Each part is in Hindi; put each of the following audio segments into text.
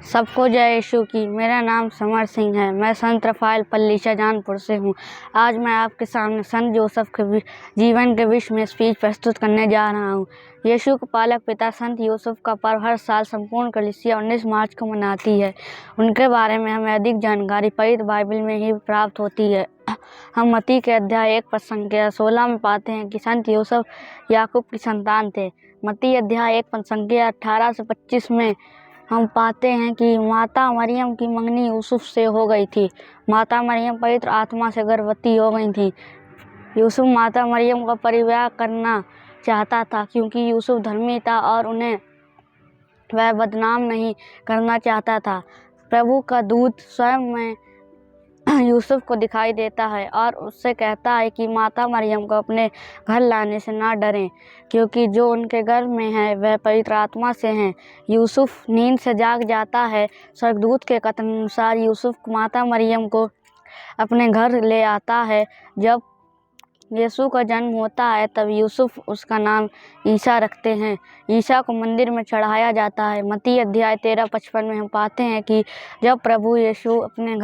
सबको जय यीशु की। मेरा नाम समर सिंह है। मैं संत रफाइल पल्ली शाहजहानपुर से हूँ। आज मैं आपके सामने संत जोसेफ के जीवन के विषय में स्पीच प्रस्तुत करने जा रहा हूँ। यीशु के पालक पिता संत यूसुफ का पर्व हर साल संपूर्ण कलीसिया 19 मार्च को मनाती है। उनके बारे में हमें अधिक जानकारी पवित्र बाइबल में ही प्राप्त होती है। हम मत्ती के अध्याय 1 पद संख्या 16 में पाते हैं कि संत यूसुफ याकूब की संतान थे। मत्ती अध्याय 1 पद संख्या 18 से 25 में हम पाते हैं कि माता मरियम की मंगनी यूसुफ से हो गई थी। माता मरियम पवित्र आत्मा से गर्भवती हो गई थी। यूसुफ माता मरियम का परिवार करना चाहता था क्योंकि यूसुफ धर्मी था और उन्हें वह बदनाम नहीं करना चाहता था। प्रभु का दूत स्वयं में यूसुफ को दिखाई देता है और उससे कहता है कि माता मरियम को अपने घर लाने से ना डरें, क्योंकि जो उनके घर में है वह पवित्र आत्मा से हैं। यूसुफ नींद से जाग जाता है। स्वर्गदूत के कथन अनुसार यूसुफ माता मरियम को अपने घर ले आता है। जब यीशु का जन्म होता है तब यूसुफ उसका नाम ईसा रखते हैं। ईसा को मंदिर में चढ़ाया जाता है। मत्ती अध्याय 13-55 में हम पाते हैं कि जब प्रभु यीशु अपने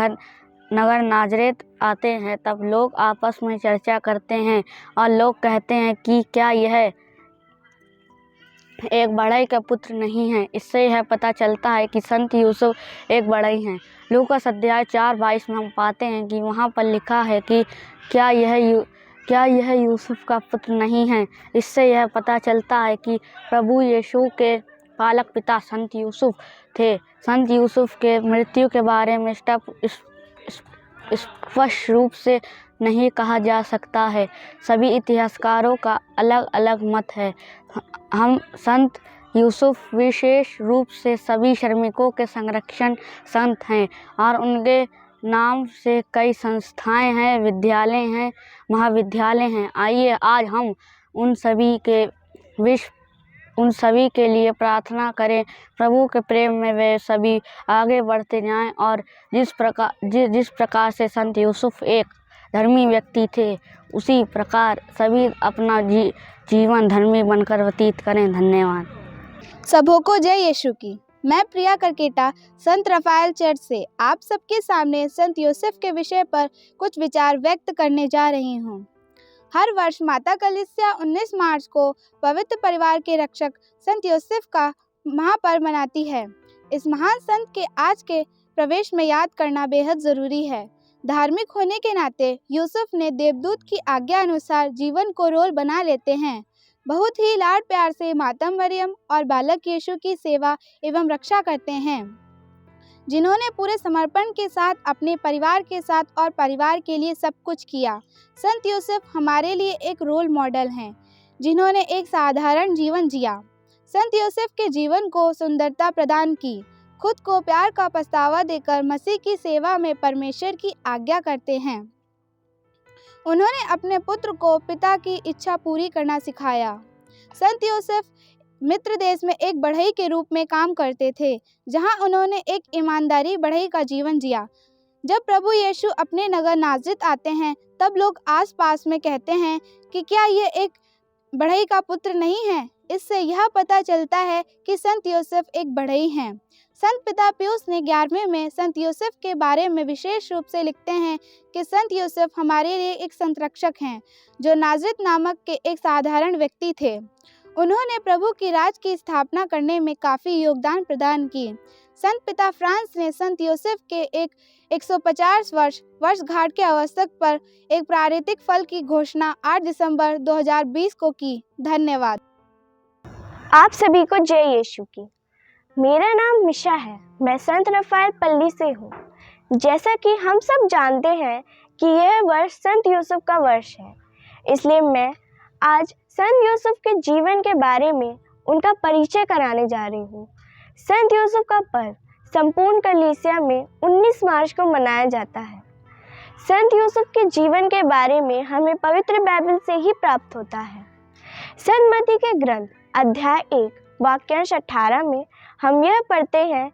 नगर नाजरेत आते हैं तब लोग आपस में चर्चा करते हैं और लोग कहते हैं कि क्या यह एक बढ़ई का पुत्र नहीं है। इससे यह पता चलता है कि संत यूसुफ एक बढ़ई हैं। लूकास अध्याय 4:22 में हम पाते हैं कि वहाँ पर लिखा है कि क्या यह यूसुफ का पुत्र नहीं है। इससे यह पता चलता है कि प्रभु यीशु के पालक पिता संत यूसुफ थे। संत यूसुफ के मृत्यु के बारे में स्पष्ट रूप से नहीं कहा जा सकता है। सभी इतिहासकारों का अलग अलग मत है। हम संत यूसुफ विशेष रूप से सभी श्रमिकों के संरक्षण संत हैं और उनके नाम से कई संस्थाएं हैं, विद्यालय हैं, महाविद्यालय हैं। आइए आज हम उन सभी के लिए प्रार्थना करें। प्रभु के प्रेम में वे सभी आगे बढ़ते जाएं और जिस प्रकार से संत यूसुफ एक धर्मी व्यक्ति थे, उसी प्रकार सभी अपना जीवन धर्मी बनकर व्यतीत करें। धन्यवाद। सबों को जय यीशु की। मैं प्रिया करकेटा संत रफाइल चर्च से आप सबके सामने संत यूसुफ के विषय पर कुछ विचार व्यक्त करने जा रही हूँ। हर वर्ष माता कलीसिया 19 मार्च को पवित्र परिवार के रक्षक संत यूसुफ का महापर्व मनाती है। इस महान संत के आज के प्रवेश में याद करना बेहद जरूरी है। धार्मिक होने के नाते यूसुफ ने देवदूत की आज्ञा अनुसार जीवन को रोल बना लेते हैं। बहुत ही लाड प्यार से माता मरियम और बालक यीशु की सेवा एवं रक्षा करते हैं, जिन्होंने पूरे समर्पण के साथ अपने परिवार के साथ और परिवार के लिए सब कुछ किया। संत यूसुफ हमारे लिए एक रोल मॉडल हैं, जिन्होंने एक साधारण जीवन जिया। संत यूसुफ के जीवन को सुंदरता प्रदान की, खुद को प्यार का पछतावा देकर मसीह की सेवा में परमेश्वर की आज्ञा करते हैं। उन्होंने अपने पुत्र को पिता की इच्छा पूरी करना सिखाया। संत यूसुफ मिस्र देश में एक बढ़ई के रूप में काम करते थे, जहां उन्होंने एक ईमानदारी बढ़ई का जीवन जिया। जब प्रभु यीशु अपने नगर नाजरेत आते हैं तब लोग आसपास में कहते हैं कि क्या यह एक बढ़ई का पुत्र नहीं है। इससे यह पता चलता है कि संत यूसुफ एक बढ़ई हैं। संत पिता पियूस ने 11वें में संत यूसुफ के बारे में विशेष रूप से लिखते हैं कि संत यूसुफ हमारे लिए एक संरक्षक हैं, जो नाजरेत नामक के एक साधारण व्यक्ति थे। उन्होंने प्रभु की राज की स्थापना करने में काफ़ी योगदान प्रदान की। संत पिता फ्रांस ने संत यूसुफ के एक 150 वर्षगांठ के अवसर पर एक प्राकृतिक फल की घोषणा 8 दिसंबर 2020 को की। धन्यवाद। आप सभी को जय यीशु की। मेरा नाम मिशा है। मैं संत रफाइल पल्ली से हूँ। जैसा कि हम सब जानते हैं कि यह वर्ष संत यूसुफ का वर्ष है, इसलिए मैं आज संत यूसुफ के जीवन के बारे में उनका परिचय कराने जा रही हूँ। संत यूसुफ का पर्व संपूर्ण कलीसिया में 19 मार्च को मनाया जाता है। संत यूसुफ के जीवन के बारे में हमें पवित्र बाइबल से ही प्राप्त होता है। संत मत्ती के ग्रंथ अध्याय 1 वाक्यांश 18 में हम यह पढ़ते हैं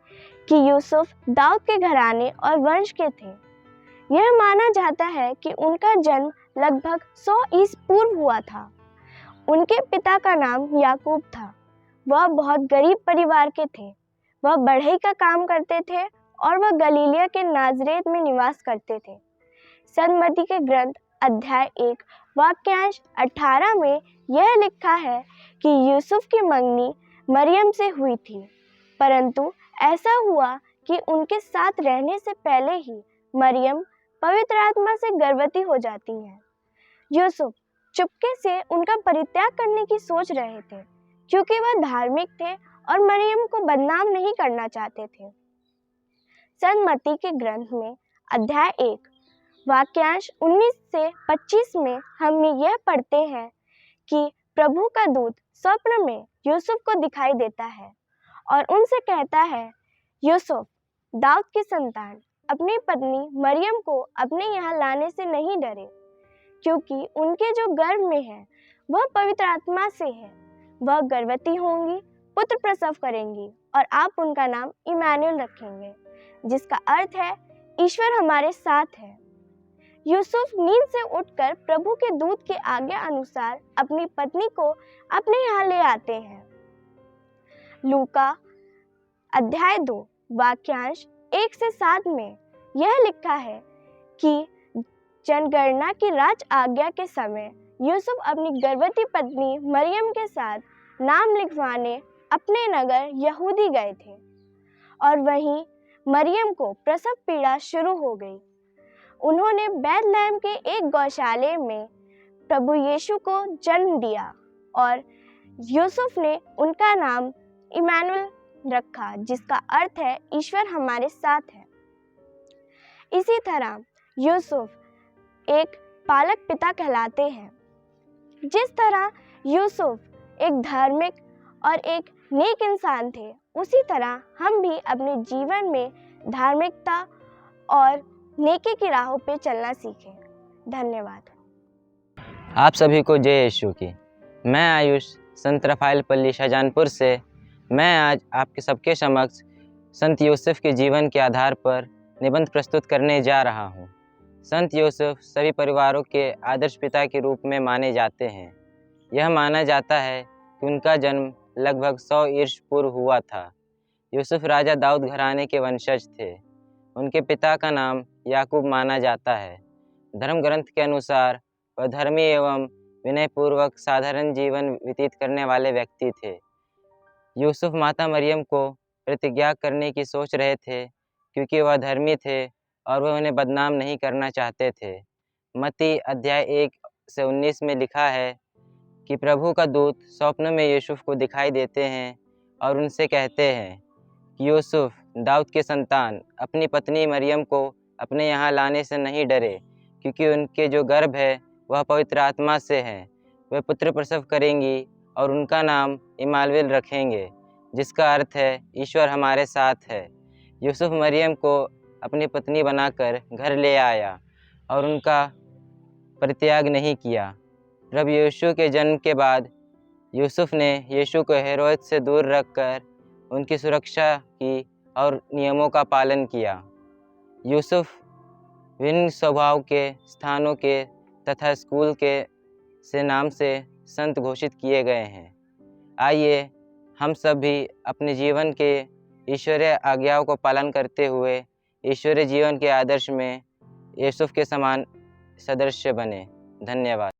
कि यूसुफ दाऊद के घराने और वंश के थे। यह माना जाता है कि उनका जन्म लगभग 100 ईसा पूर्व हुआ था। उनके पिता का नाम याकूब था। वह बहुत गरीब परिवार के थे। वह बढ़ई का काम करते थे और वह गलीलिया के नाजरेत में निवास करते थे। संत मत्ती के ग्रंथ अध्याय 1 वाक्यांश 18 में यह लिखा है कि यूसुफ की मंगनी मरियम से हुई थी, परंतु ऐसा हुआ कि उनके साथ रहने से पहले ही मरियम पवित्र आत्मा से गर्भवती हो जाती है। यूसुफ चुपके से उनका परित्याग करने की सोच रहे थे, क्योंकि वह धार्मिक थे और मरियम को बदनाम नहीं करना चाहते थे। संत मत्ती के ग्रंथ में अध्याय 1 वाक्यांश 19 से 25 में हम यह पढ़ते हैं कि प्रभु का दूत स्वप्न में यूसुफ को दिखाई देता है और उनसे कहता है, यूसुफ दाऊद की संतान, अपनी पत्नी मरियम को अपने यहाँ लाने से नहीं डरे, क्योंकि उनके जो गर्भ में है वह पवित्र आत्मा से है। वह गर्भवती होंगी, पुत्र प्रसव करेंगी और आप उनका नाम इमानुएल रखेंगे, जिसका अर्थ है ईश्वर हमारे साथ है। यूसुफ नींद से उठकर प्रभु के दूत की आज्ञा अनुसार अपनी पत्नी को अपने यहाँ ले आते हैं। लूका अध्याय 2 वाक्यांश 1 से 7 में यह लिखा है कि जनगणना की राज आज्ञा के समय यूसुफ अपनी गर्भवती पत्नी मरियम के साथ नाम लिखवाने अपने नगर यहूदी गए थे और वहीं मरियम को प्रसव पीड़ा शुरू हो गई। उन्होंने बैतलहम के एक गौशाले में प्रभु यीशु को जन्म दिया और यूसुफ ने उनका नाम इमानुएल रखा, जिसका अर्थ है ईश्वर हमारे साथ है। इसी तरह यूसुफ एक पालक पिता कहलाते हैं। जिस तरह यूसुफ एक धार्मिक और एक नेक इंसान थे, उसी तरह हम भी अपने जीवन में धार्मिकता और नेकी की राहों पे चलना सीखें। धन्यवाद। आप सभी को जय यीशु की। मैं आयुष संत रफाइल पल्ली शाहजहानपुर से मैं आज आपके सबके समक्ष संत यूसुफ के जीवन के आधार पर निबंध प्रस्तुत करने जा रहा हूँ। संत यूसुफ सभी परिवारों के आदर्श पिता के रूप में माने जाते हैं। यह माना जाता है कि उनका जन्म लगभग 100 ईर्ष पूर्व हुआ था। यूसुफ राजा दाऊद घराने के वंशज थे। उनके पिता का नाम याकूब माना जाता है। धर्म ग्रंथ के अनुसार वह धर्मी एवं विनयपूर्वक साधारण जीवन व्यतीत करने वाले व्यक्ति थे। यूसुफ माता मरियम को प्रतिज्ञा करने की सोच रहे थे, क्योंकि वह धर्मी थे और वह उन्हें बदनाम नहीं करना चाहते थे। मत्ती अध्याय 1 से 19 में लिखा है कि प्रभु का दूत स्वप्न में यूसुफ को दिखाई देते हैं और उनसे कहते हैं कि यूसुफ दाऊद के संतान, अपनी पत्नी मरियम को अपने यहाँ लाने से नहीं डरे, क्योंकि उनके जो गर्भ है वह पवित्र आत्मा से है। वे पुत्र प्रसव करेंगी और उनका नाम इमानुएल रखेंगे, जिसका अर्थ है ईश्वर हमारे साथ है। यूसुफ मरियम को अपनी पत्नी बनाकर घर ले आया और उनका परित्याग नहीं किया। प्रभु यीशु के जन्म के बाद यूसुफ ने यीशु को हेरोद से दूर रखकर उनकी सुरक्षा की और नियमों का पालन किया। यूसुफ विभिन्न स्वभाव के, स्थानों के तथा स्कूल के से नाम से संत घोषित किए गए हैं। आइए हम सब भी अपने जीवन के ईश्वरीय आज्ञाओं को पालन करते हुए ईश्वरीय जीवन के आदर्श में यूसुफ के समान सदृश बने। धन्यवाद।